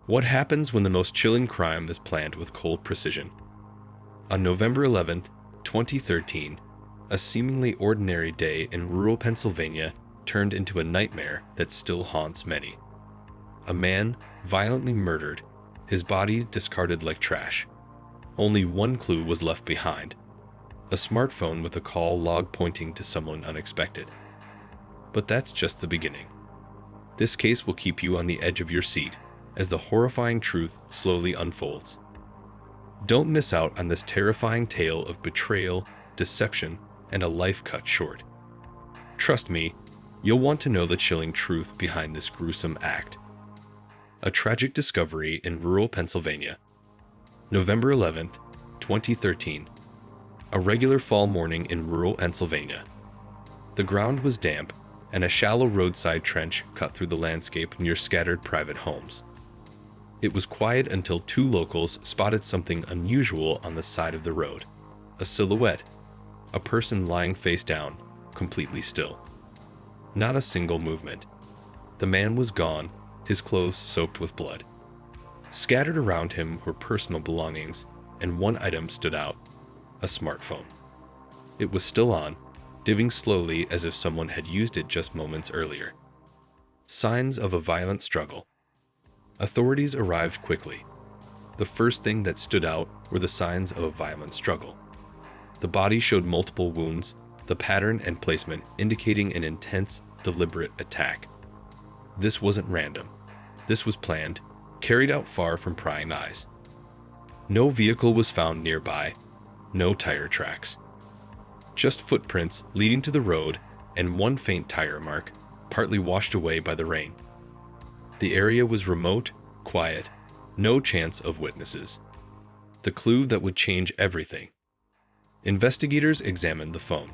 What happens when the most chilling crime is planned with cold precision? On November 11th, 2013, a seemingly ordinary day in rural Pennsylvania turned into a nightmare that still haunts many. A man violently murdered, his body discarded like trash. Only one clue was left behind: a smartphone with a call log pointing to someone unexpected. But that's just the beginning. This case will keep you on the edge of your seat as the horrifying truth slowly unfolds. Don't miss out on this terrifying tale of betrayal, deception, and a life cut short. Trust me, you'll want to know the chilling truth behind this gruesome act. A tragic discovery in rural Pennsylvania. November 11th, 2013. A regular fall morning in rural Pennsylvania. The ground was damp, and a shallow roadside trench cut through the landscape near scattered private homes. It was quiet until two locals spotted something unusual on the side of the road. A silhouette, a person lying face down, completely still. Not a single movement. The man was gone, his clothes soaked with blood. Scattered around him were personal belongings, and one item stood out: a smartphone. It was still on, dimming slowly as if someone had used it just moments earlier. Signs of a violent struggle. Authorities arrived quickly. The first thing that stood out were the signs of a violent struggle. The body showed multiple wounds, the pattern and placement indicating an intense, deliberate attack. This wasn't random. This was planned, carried out far from prying eyes. No vehicle was found nearby, no tire tracks. Just footprints leading to the road and one faint tire mark, partly washed away by the rain. The area was remote, quiet, no chance of witnesses. The clue that would change everything. Investigators examined the phone.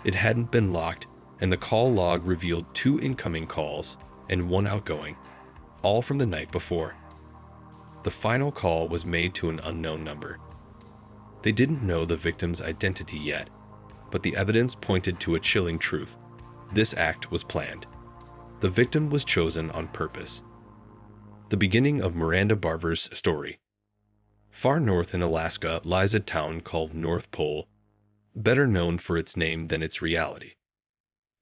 It hadn't been locked, and the call log revealed 2 incoming calls and 1 outgoing, all from the night before. The final call was made to an unknown number. They didn't know the victim's identity yet, but the evidence pointed to a chilling truth: this act was planned. The victim was chosen on purpose. The beginning of Miranda Barber's story. Far north in Alaska lies a town called North Pole, better known for its name than its reality.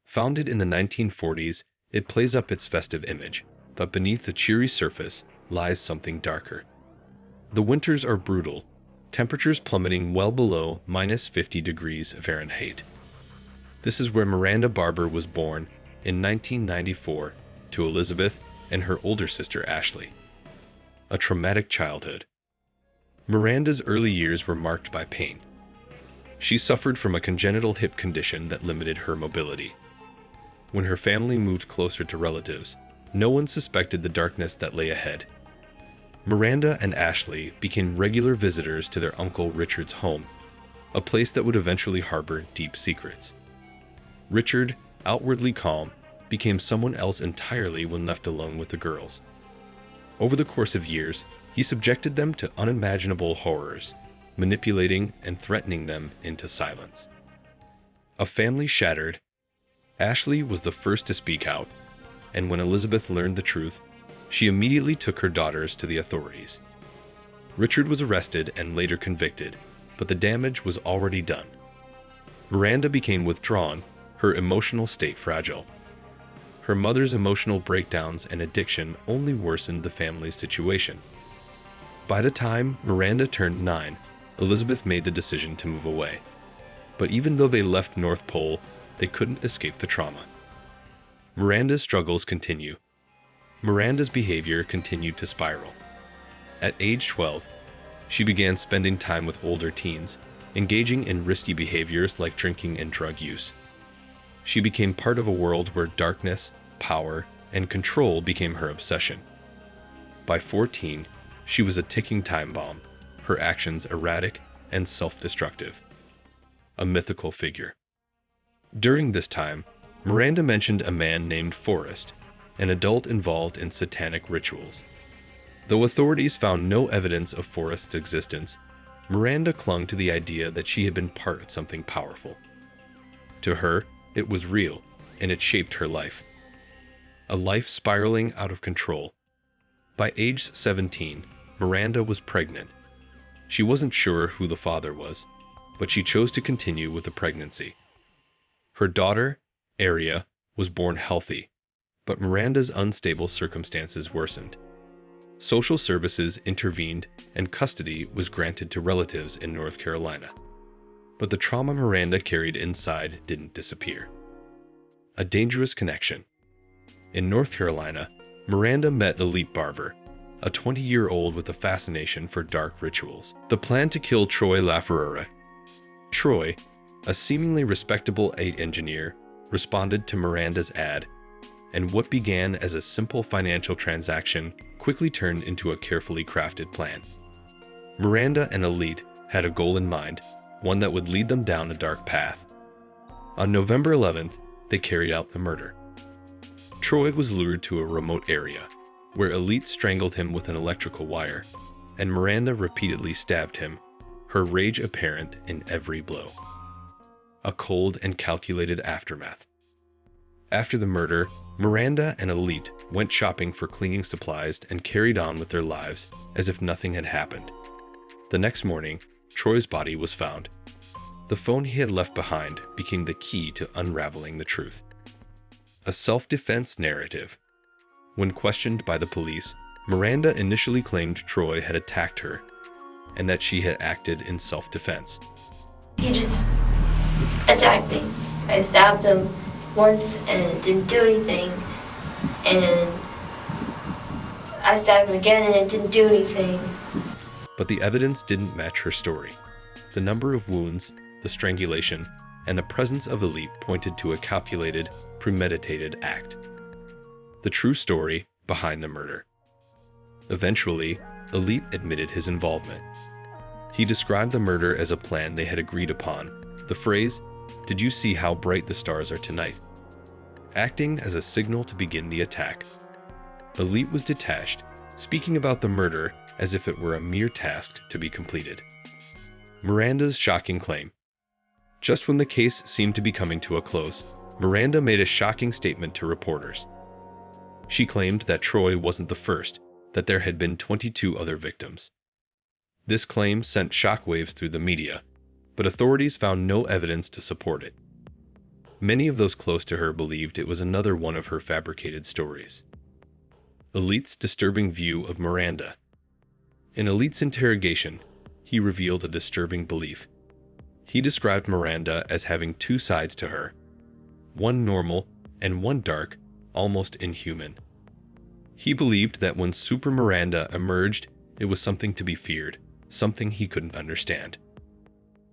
Founded in the 1940s, it plays up its festive image, but beneath the cheery surface lies something darker. The winters are brutal, temperatures plummeting well below -50 degrees Fahrenheit. This is where Miranda Barber was born in 1994 to Elizabeth and her older sister Ashley. A traumatic childhood. Miranda's early years were marked by pain. She suffered from a congenital hip condition that limited her mobility. When her family moved closer to relatives, no one suspected the darkness that lay ahead. Miranda and Ashley became regular visitors to their Uncle Richard's home, a place that would eventually harbor deep secrets. Richard, outwardly calm, became someone else entirely when left alone with the girls. Over the course of years, he subjected them to unimaginable horrors, manipulating and threatening them into silence. A family shattered. Ashley was the first to speak out, and when Elizabeth learned the truth, she immediately took her daughters to the authorities. Richard was arrested and later convicted, but the damage was already done. Miranda became withdrawn, her emotional state fragile. Her mother's emotional breakdowns and addiction only worsened the family's situation. By the time Miranda turned 9, Elizabeth made the decision to move away. But even though they left North Pole, they couldn't escape the trauma. Miranda's struggles continue. Miranda's behavior continued to spiral. At age 12, she began spending time with older teens, engaging in risky behaviors like drinking and drug use. She became part of a world where darkness, power, and control became her obsession. By 14, she was a ticking time bomb, her actions erratic and self-destructive. A mythical figure. During this time, Miranda mentioned a man named Forrest, an adult involved in satanic rituals. Though authorities found no evidence of Forrest's existence, Miranda clung to the idea that she had been part of something powerful. To her, it was real, and it shaped her life. A life spiraling out of control. By age 17, Miranda was pregnant. She wasn't sure who the father was, but she chose to continue with the pregnancy. Her daughter, Aria, was born healthy, but Miranda's unstable circumstances worsened. Social services intervened and custody was granted to relatives in North Carolina. But the trauma Miranda carried inside didn't disappear. A dangerous connection. In North Carolina, Miranda met elite Barber, a 20-year-old with a fascination for dark rituals. The plan to kill Troy Laferara. Troy, a seemingly respectable engineer, responded to Miranda's ad, and what began as a simple financial transaction quickly turned into a carefully crafted plan. Miranda and Elite had a goal in mind, one that would lead them down a dark path. On November 11th, they carried out the murder. Troy was lured to a remote area, where Elite strangled him with an electrical wire, and Miranda repeatedly stabbed him, her rage apparent in every blow. A cold and calculated aftermath. After the murder, Miranda and Elite went shopping for cleaning supplies and carried on with their lives as if nothing had happened. The next morning, Troy's body was found. The phone he had left behind became the key to unraveling the truth. A self-defense narrative. When questioned by the police, Miranda initially claimed Troy had attacked her and that she had acted in self-defense. He just attacked me. I stabbed him once and it didn't do anything, and I stabbed him again and it didn't do anything. But the evidence didn't match her story. The number of wounds, the strangulation, and the presence of Elite pointed to a calculated, premeditated act. The true story behind the murder. Eventually, Elite admitted his involvement. He described the murder as a plan they had agreed upon. The phrase, "Did you see how bright the stars are tonight?" acting as a signal to begin the attack. Elite was detached, speaking about the murder as if it were a mere task to be completed. Miranda's shocking claim. Just when the case seemed to be coming to a close, Miranda made a shocking statement to reporters. She claimed that Troy wasn't the first, that there had been 22 other victims. This claim sent shockwaves through the media, but authorities found no evidence to support it. Many of those close to her believed it was another one of her fabricated stories. Elite's disturbing view of Miranda. In Elite's interrogation, he revealed a disturbing belief. He described Miranda as having two sides to her, one normal and one dark, almost inhuman. He believed that when Super Miranda emerged, it was something to be feared, something he couldn't understand.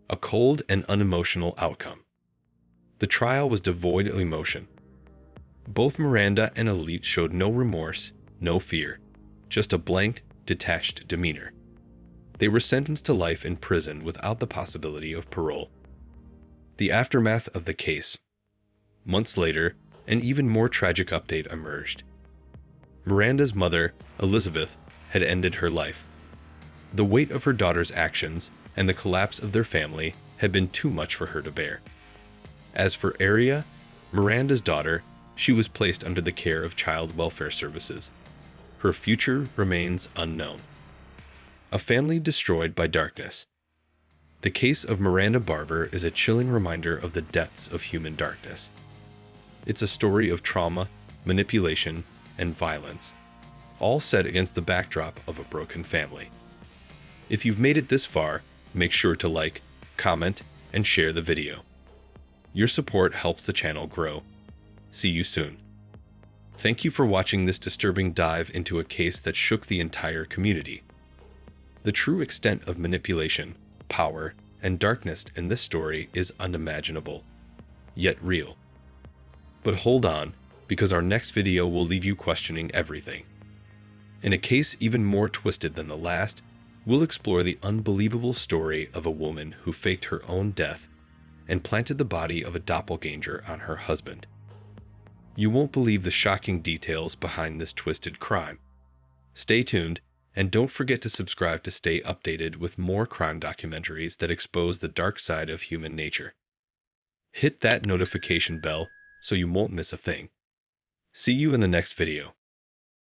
A cold and unemotional outcome. The trial was devoid of emotion. Both Miranda and Elite showed no remorse, no fear, just a blank, detached demeanor. They were sentenced to life in prison without the possibility of parole. The aftermath of the case. Months later, an even more tragic update emerged. Miranda's mother, Elizabeth, had ended her life. The weight of her daughter's actions and the collapse of their family had been too much for her to bear. As for Aria, Miranda's daughter, she was placed under the care of child welfare services. Her future remains unknown. A family destroyed by darkness. The case of Miranda Barber is a chilling reminder of the depths of human darkness. It's a story of trauma, manipulation, and violence, all set against the backdrop of a broken family. If you've made it this far, make sure to like, comment, and share the video. Your support helps the channel grow. See you soon. Thank you for watching this disturbing dive into a case that shook the entire community. The true extent of manipulation, power, and darkness in this story is unimaginable, yet real. But hold on, because our next video will leave you questioning everything. In a case even more twisted than the last, we'll explore the unbelievable story of a woman who faked her own death and planted the body of a doppelganger on her husband. You won't believe the shocking details behind this twisted crime. Stay tuned, and don't forget to subscribe to stay updated with more crime documentaries that expose the dark side of human nature. Hit that notification bell so you won't miss a thing. See you in the next video.